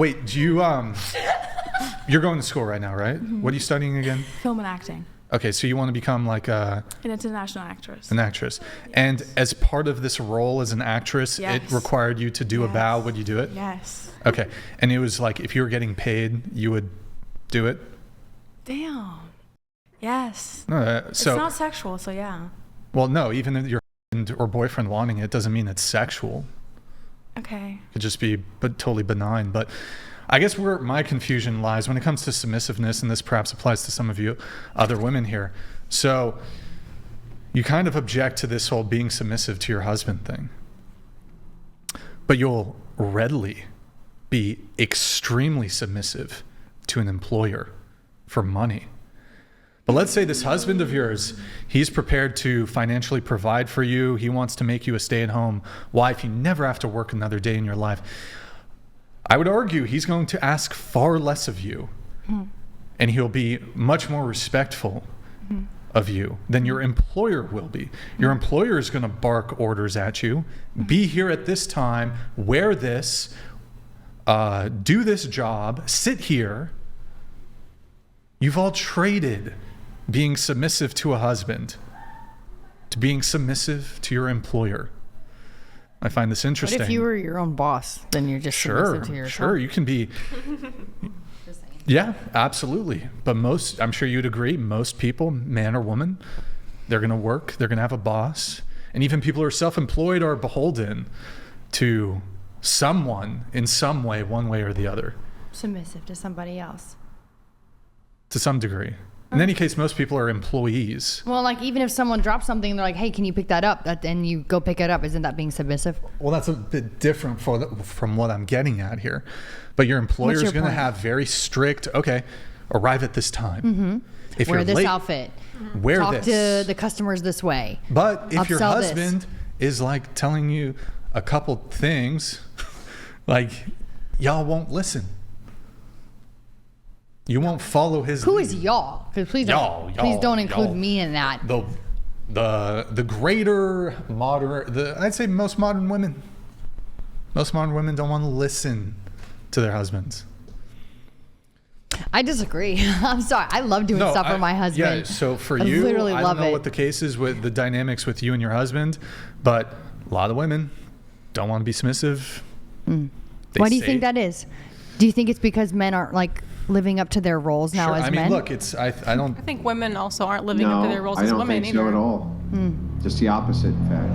Wait, do you you're going to school right now, right? Mm-hmm. What are you studying again? Film and acting. Okay, so you want to become like An international actress. an actress. And as part of this role as an actress, Yes. it required you to do a Yes. bow. Would you do it? Yes. Okay. And it was like if you were getting paid, you would do it? Damn. Yes. No, It's so not sexual, so yeah. well, no, even if your husband or boyfriend wanting it doesn't mean it's sexual. Okay. It could just be totally benign. But I guess where my confusion lies when it comes to submissiveness, and this perhaps applies to some of you other women here. So you kind of object to this whole being submissive to your husband thing, but you'll readily be extremely submissive to an employer for money. But let's say this husband of yours, he's prepared to financially provide for you. He wants to make you a stay-at-home wife. You never have to work another day in your life. I would argue he's going to ask far less of you, and he'll be much more respectful of you than your employer will be. Your employer is going to bark orders at you. Be here at this time, wear this, do this job, sit here. You've all traded being submissive to a husband to being submissive to your employer. I find this interesting. What if you were your own boss? Then you're just submissive to yourself. Sure, you can be. Yeah, absolutely. But I'm sure you'd agree, most people, man or woman, they're going to work, they're going to have a boss. And even people who are self-employed are beholden to someone in some way, one way or the other. Submissive to somebody else. To some degree. In any case, most people are employees. Well, like even if someone drops something, they're like, "Hey, can you pick that up?" And you go pick it up. Isn't that being submissive? Well, that's a bit different from what I'm getting at here. But your employer is going to have very strict, okay, arrive at this time. If Wear you're this late, outfit. wear Talk this. to the customers this way. But if your Upsell this. husband is like telling you a couple things, like y'all won't listen. You won't follow his Who lead. is y'all? Because please Y'all, don't include y'all. me in that. The greater modern, I'd say most modern women don't want to listen to their husbands. I disagree. I'm sorry. I love doing stuff for my husband. Yeah, so for I you, literally I love don't know it. what the case is with the dynamics with you and your husband, but a lot of women don't want to be submissive. Why do you think that is? Do you think it's because men aren't like living up to their roles now as I mean, men? look, I don't. I think women also aren't living up to their roles as women I don't think so at all. Just the opposite, in fact.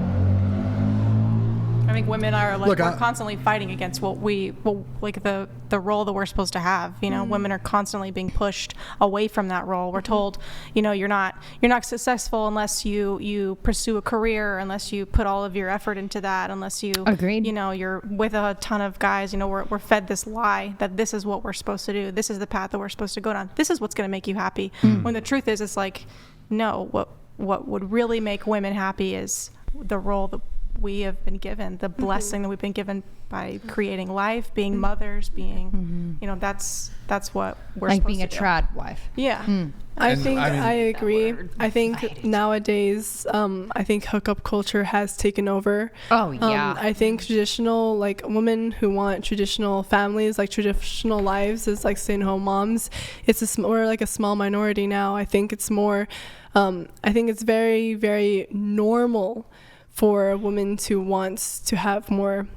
I think women are like, Look, we're constantly fighting against like the role that we're supposed to have. You know, women are constantly being pushed away from that role. We're told, you know, you're not successful unless you pursue a career, unless you put all of your effort into that, unless you, Agreed. you know, you're with a ton of guys. You know, we're fed this lie that this is what we're supposed to do. This is the path that we're supposed to go down. This is what's going to make you happy. When the truth is, it's like, no, what would really make women happy is the role that we have been given, the blessing that we've been given by creating life, being mothers, being, you know, that's what we're like supposed being a to do. trad wife. Yeah. I mean- I agree. word. I I think hate it. nowadays, I think hookup culture has taken over. Oh, yeah. I think traditional, like women who want traditional families, like traditional lives as like stay-at-home moms, we're like a small minority now. I think it's more, I think it's very, very normal for a woman to want to have more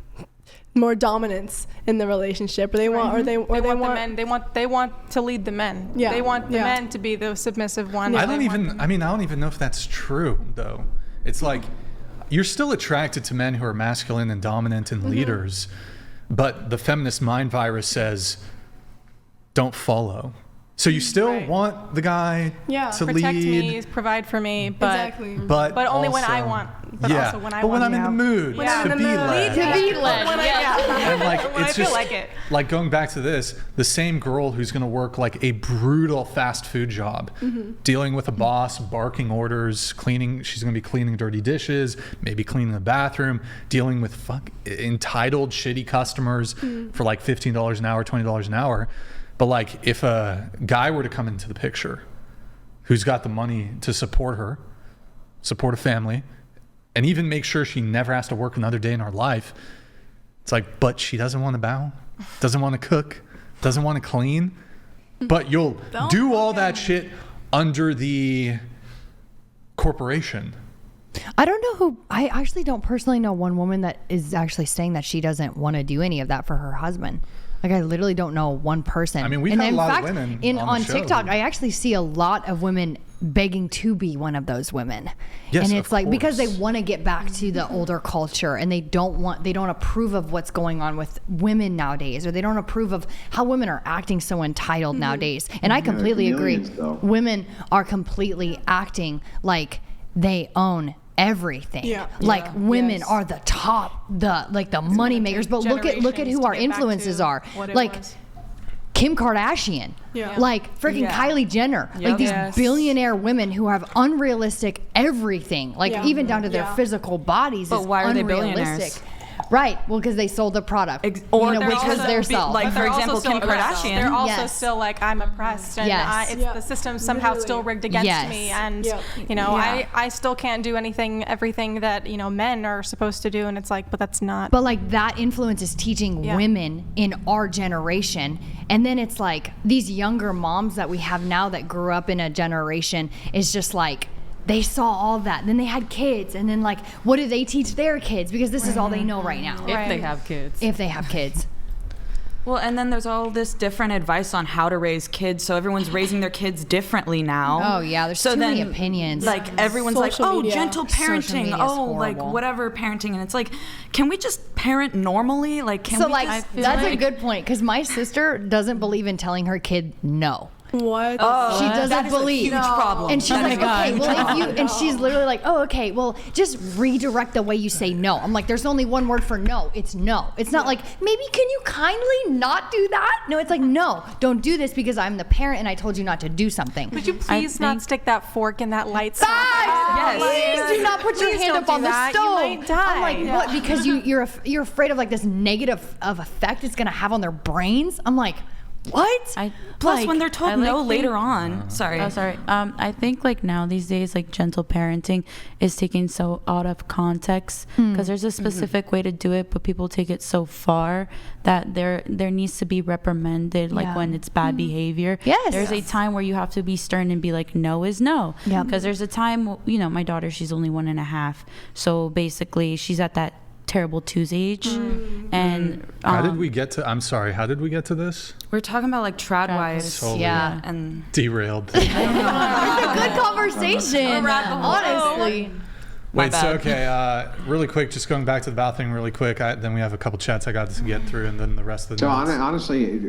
dominance in the relationship, or they want They want to lead the men. Yeah, They want the yeah. men to be the submissive one. I don't even know if that's true though. It's like you're still attracted to men who are masculine and dominant and leaders, but the feminist mind virus says don't follow. So you still Right. want the guy to protect lead, me, provide for me, but exactly. but only when I also- want. But yeah, also when I but want. when I'm in the mood When I'm to in be the mood. led. To be led. When And like when it's I feel just like it. like going back to this, the same girl who's going to work like a brutal fast food job, dealing with a boss, barking orders, cleaning. She's going to be cleaning dirty dishes, maybe cleaning the bathroom, dealing with entitled shitty customers for like $15 an hour, $20 an hour. But like if a guy were to come into the picture, who's got the money to support her, support a family, and even make sure she never has to work another day in her life. It's like, but she doesn't want to bow. doesn't want to cook, doesn't want to clean, but you'll do all that shit under the corporation. I don't know who. I actually don't personally know one woman that is actually saying that she doesn't want to do any of that for her husband. Like, I literally don't know one person. I mean, we've and had a in lot fact, of women on the show. TikTok, I actually see a lot of women begging to be one of those women. Yes, and it's of like, because they course. want to get back to the older culture, and they don't approve of what's going on with women nowadays, or they don't approve of how women are acting so entitled nowadays. And I completely agree. chameleons, though. Women are completely acting like they own everything. Yeah. Like women Yes. are the top, the money makers. But look at who Generations our to get back influences to are. what it Like was. Kim Kardashian, Yeah. like freaking Yeah. Kylie Jenner, like Yep. these Yes. billionaire women who have unrealistic everything, like Yeah. even down to their Yeah. physical bodies. But is why are they unrealistic. billionaires? Right. Well, because they sold the product, Or you know, they're because also they're be- self. like, But for they're also example, still Kim oppressed. Kardashian. They're also Yes. still like, I'm oppressed, and Yes. it's Yeah. the system somehow still Literally. rigged against Yes. me, and Yeah. you know, Yeah. I still can't do everything that men are supposed to do, and it's like, but that's not. But like that influence is teaching Yeah. women in our generation. And then it's like these younger moms that we have now that grew up in a generation is just like, they saw all that. Then they had kids. And then like, what do they teach their kids? Because this is all they know right now. If they have kids. If they have kids. Well, and then there's all this different advice on how to raise kids. So everyone's raising their kids differently now. Oh, yeah. There's too many opinions. Like everyone's Social like, oh, media. gentle Social parenting. media is Oh, like horrible. whatever parenting. And it's like, can we just parent normally? Like, can So we like, just, that's a good point. Because my sister doesn't believe in telling her kid no. What? Oh, She doesn't that is believe. a huge problem. And she's That like, is a okay, huge well, if problem. you, and she's literally like, oh, okay, well, just redirect the way you say no. I'm like, there's only one word for no. It's no. It's not like, maybe can you kindly not do that? No, it's like, no, don't do this because I'm the parent and I told you not to do something. Would you please not think- stick that fork in that light? Guys, Yes. please do not put your Please hand don't up on do the that. You stove. might die. I'm like, Yeah. what? Because you're afraid of like this negative of effect it's gonna have on their brains. I'm like, what? Plus, Like, when they're told I, like, no think- later on. Sorry. Oh, sorry. I think like now these days, like gentle parenting is taken so out of context because there's a specific way to do it, but people take it so far that there needs to be reprimanded, like Yeah. when it's bad behavior. Yes. There's a time where you have to be stern and be like, no is no. Yeah. Because there's a time, my daughter, she's only 1.5, so basically she's at that terrible twos age, and How did we get to? I'm sorry. How did we get to this? We're talking about like Tradwives. Totally Yeah. And derailed. It's a good conversation. Honestly. Wait, so bad. okay, really quick, just going back to the bathroom really quick. Then we have a couple chats I got to get through, and then the rest of the So notes. honestly,